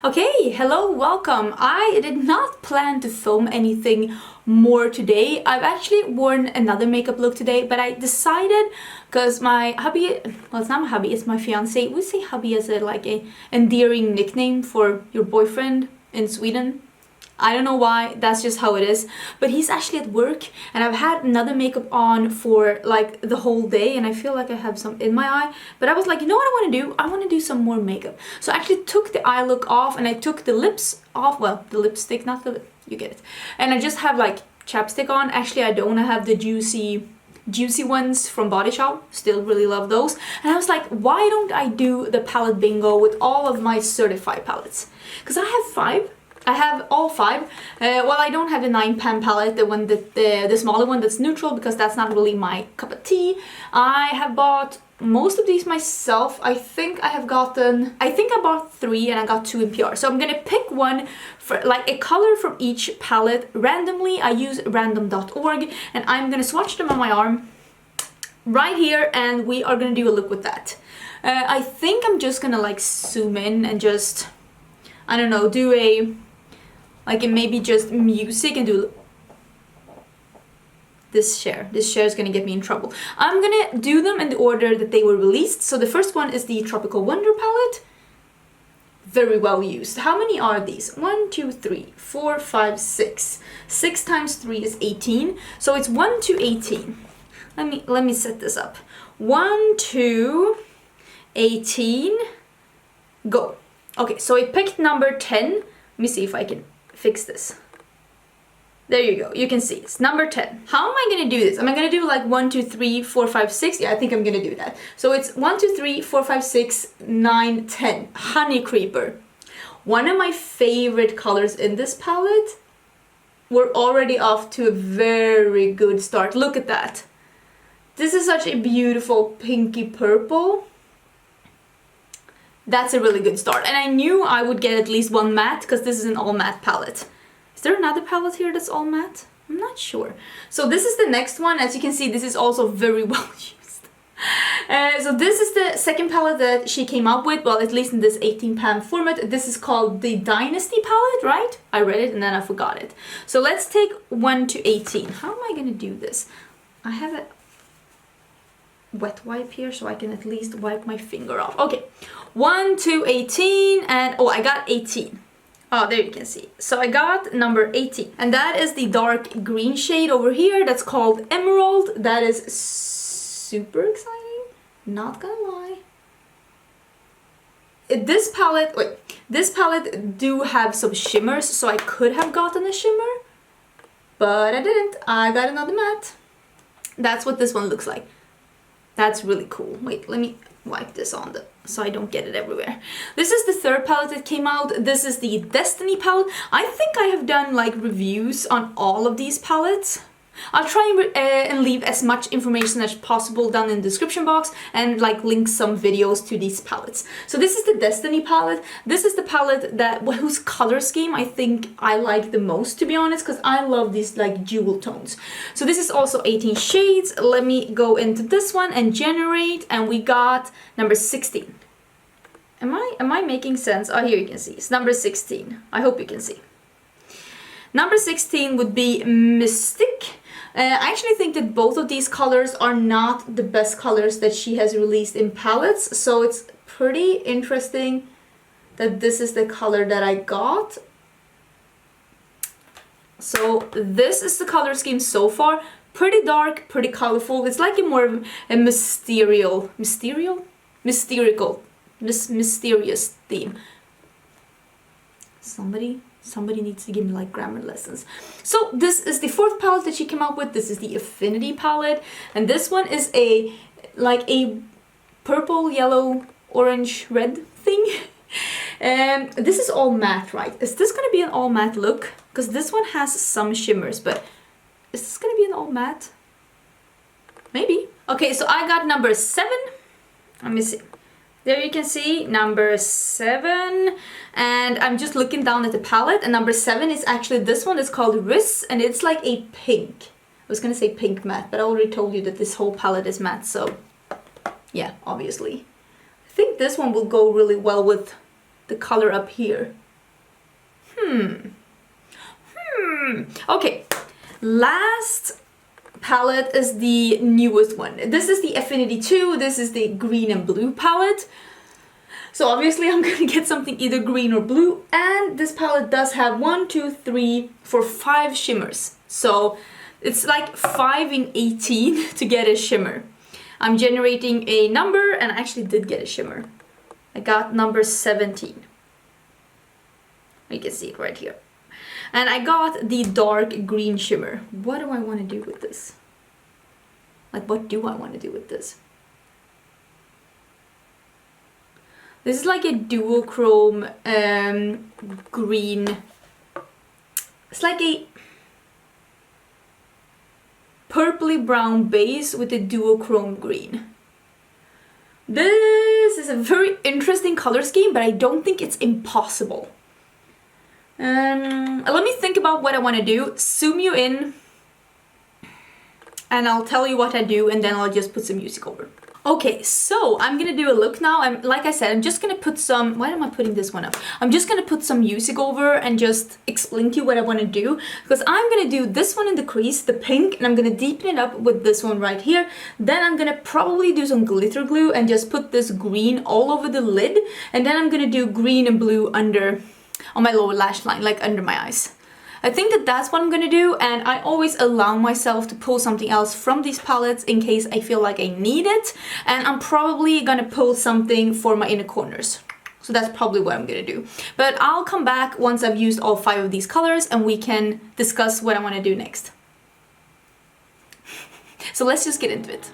Okay, hello, welcome. I did not plan to film anything more today. I've actually worn another makeup look today, but I decided because my hubby, well, it's not my hubby, it's my fiance. We say hubby as a endearing nickname for your boyfriend in Sweden. I don't know why, that's just how it is. But he's actually at work and I've had another makeup on for like the whole day and I feel like I have some in my eye. But I was like, you know what I want to do? I want to do some more makeup. So I actually took the eye look off and I took the lips off. Well, the lipstick, not the lip, you get it. And I just have like chapstick on. Actually, I don't. I have the juicy ones from Body Shop. Still really love those. And I was like, why don't I do the palette bingo with all of my Certifeye palettes? Because I have 5. I have all 5. Well, I don't have the 9-pan palette, the one that the smaller one that's neutral, because that's not really my cup of tea. I have bought most of these myself. I think I bought 3 and I got 2 in PR. So I'm gonna pick one for like a color from each palette randomly. I use random.org and I'm gonna swatch them on my arm right here and we are gonna do a look with that. I think I'm just gonna like zoom in and just, I don't know, do a maybe just music and do this share. This share is gonna get me in trouble. I'm gonna do them in the order that they were released. So the first one is the Tropical Wonder palette. Very well used. How many are these? 1, 2, 3, 4, 5, 6. 6 times 3 is 18. So it's 1 to 18. Let me set this up. 1 to 18. Go. Okay, so I picked number 10. Let me see if I can fix this. There you go, you can see it's number 10. How am I gonna do this? Am I gonna do like 1, 2, 3, 4, 5, 6? Yeah, I think I'm gonna do that. So it's 1, 2, 3, 4, 5, 6, 9, 10. Honey Creeper. One of my favorite colors in this palette. We're already off to a very good start. Look at that. This is such a beautiful pinky purple. That's a really good start. And I knew I would get at least one matte because this is an all matte palette. Is there another palette here that's all matte? I'm not sure. So this is the next one. As you can see, this is also very well used. So this is the second palette that she came up with. Well, at least in this 18-pan format. This is called the Dynasty palette, right? I read it and then I forgot it. So let's take 1 to 18. How am I going to do this? I have a wet wipe here so I can at least wipe my finger off. Okay, 1 to 18 and oh, I got 18. Oh, there you can see. So I got number 18 and that is the dark green shade over here that's called Emerald. That is super exciting, not gonna lie. This palette do have some shimmers, so I could have gotten a shimmer, but I didn't. I got another matte. That's what this one looks like. That's really cool. Wait, let me wipe this on so I don't get it everywhere. This is the third palette that came out. This is the Destiny palette. I think I have done like reviews on all of these palettes. I'll try and leave as much information as possible down in the description box and like link some videos to these palettes. So this is the Destiny palette. This is the palette whose color scheme I think I like the most, to be honest, because I love these like jewel tones. So this is also 18 shades. Let me go into this one and generate, and we got number 16. Am I making sense? Oh, here you can see. It's number 16. I hope you can see. Number 16 would be Mystic. I actually think that both of these colors are not the best colors that she has released in palettes, so it's pretty interesting that this is the color that I got. So this is the color scheme so far. Pretty dark, pretty colorful. It's like a more of a mysterious theme. Somebody needs to give me like grammar lessons. So this is the fourth palette that she came up with. This is the Affinity palette. And this one is a purple, yellow, orange, red thing. And this is all matte, right? Is this going to be an all matte look? Because this one has some shimmers, but is this going to be an all matte? Maybe. Okay, so I got number 7. Let me see. There you can see number 7, and I'm just looking down at the palette, and number 7 is actually this one. It's called Riz, and it's like a pink. I was gonna say pink matte, but I already told you that this whole palette is matte, so yeah, obviously. I think this one will go really well with the color up here. Okay, last palette is the newest one. This is the Affinity 2. This is the green and blue palette. So obviously I'm gonna get something either green or blue, and this palette does have 1, 2, 3, 4, 5 shimmers. So it's like 5 in 18 to get a shimmer. I'm generating a number, and I actually did get a shimmer. I got number 17. You can see it right here. And I got the dark green shimmer. What do I want to do with this? Like, what do I want to do with this? This is like a duochrome green. It's like a purpley brown base with a duochrome green. This is a very interesting color scheme, but I don't think it's impossible. Let me think about what I want to do. Zoom you in and I'll tell you what I do, and then I'll just put some music over. Okay, so I'm gonna do a look now. Like I said, I'm just gonna put some, why am I putting this one up? I'm just gonna put some music over and just explain to you what I wanna do, because I'm gonna do this one in the crease, the pink, and I'm gonna deepen it up with this one right here. Then I'm gonna probably do some glitter glue and just put this green all over the lid, and then I'm gonna do green and blue under, on my lower lash line, like under my eyes. I think that that's what I'm gonna do, and I always allow myself to pull something else from these palettes in case I feel like I need it, and I'm probably gonna pull something for my inner corners. So that's probably what I'm gonna do. But I'll come back once I've used all 5 of these colors and we can discuss what I wanna do next. So let's just get into it.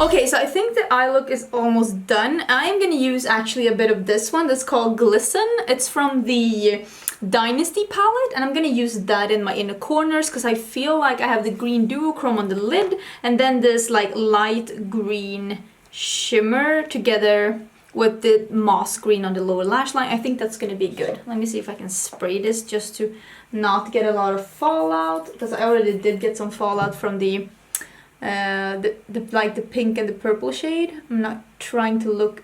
Okay, so I think the eye look is almost done. I'm gonna use actually a bit of this one that's called Glisten. It's from the Dynasty palette, and I'm gonna use that in my inner corners because I feel like I have the green duochrome on the lid and then this like light green shimmer together with the moss green on the lower lash line. I think that's gonna be good. Let me see if I can spray this just to not get a lot of fallout, because I already did get some fallout from the like the pink and the purple shade. I'm not trying to look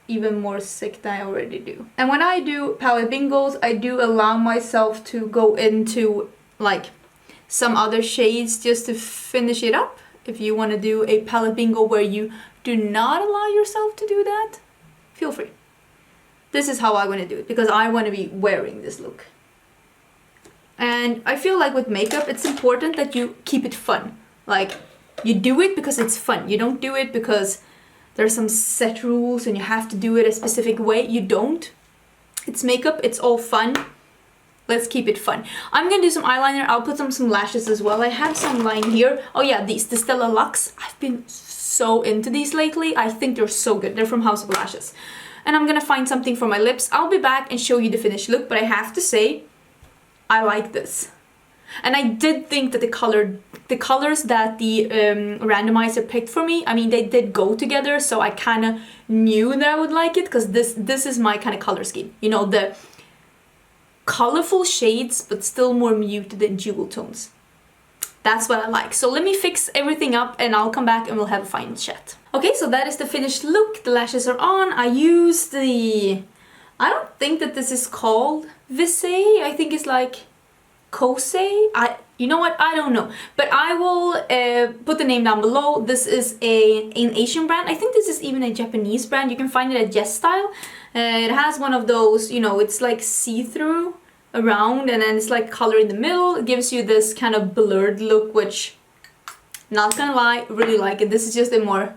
even more sick than I already do. And when I do palette bingos, I do allow myself to go into like some other shades just to finish it up. If you want to do a palette bingo where you do not allow yourself to do that, feel free. This is how I want to do it because I want to be wearing this look. And I feel like with makeup, it's important that you keep it fun. Like, you do it because it's fun. You don't do it because there's some set rules and you have to do it a specific way. You don't. It's makeup, it's all fun. Let's keep it fun. I'm gonna do some eyeliner. I'll put some lashes as well. I have some line here. Oh yeah, these, the Stella Luxe. I've been so into these lately. I think they're so good. They're from House of Lashes. And I'm gonna find something for my lips. I'll be back and show you the finished look, but I have to say, I like this. And I did think that the colors that the randomizer picked for me, I mean, they did go together, so I kind of knew that I would like it, because this is my kind of color scheme. You know, the colorful shades, but still more muted and jewel tones. That's what I like. So let me fix everything up and I'll come back and we'll have a fine chat. Okay, so that is the finished look. The lashes are on. I used the... I don't think that this is called Visay. I think it's like Kosei. You know what? I don't know. But I will put the name down below. This is an Asian brand. I think this is even a Japanese brand. You can find it at Yes Style. It has one of those, you know, it's like see-through around and then it's like color in the middle. It gives you this kind of blurred look, which, not gonna lie, really like it. This is just a more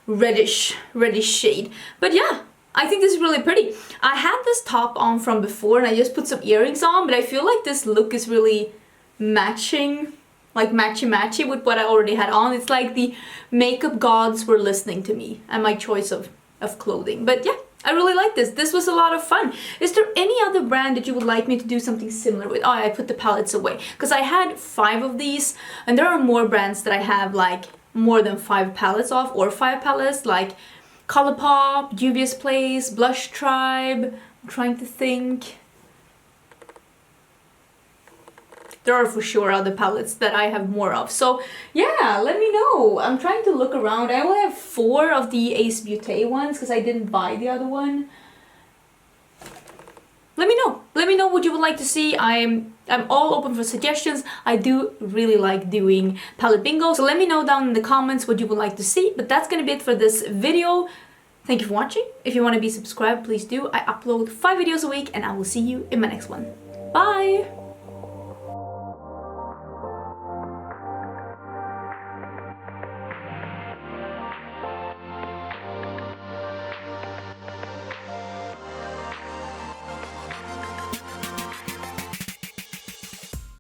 reddish shade. But yeah, I think this is really pretty. I had this top on from before and I just put some earrings on, but I feel like this look is really matching, like matchy with what I already had on. It's like the makeup gods were listening to me and my choice of clothing. But yeah, I really like this. This was a lot of fun. Is there any other brand that you would like me to do something similar with? Oh, I put the palettes away because I had 5 of these, and there are more brands that I have like more than 5 palettes of, or 5 palettes, like Colourpop, Juvia's Place, Blush Tribe. I'm trying to think. There are for sure other palettes that I have more of. So yeah, let me know. I'm trying to look around. I only have 4 of the Ace Beauty ones because I didn't buy the other one. Let me know. Let me know what you would like to see. I'm all open for suggestions. I do really like doing palette bingo. So let me know down in the comments what you would like to see. But that's gonna be it for this video. Thank you for watching. If you want to be subscribed, please do. I upload 5 videos a week and I will see you in my next one. Bye!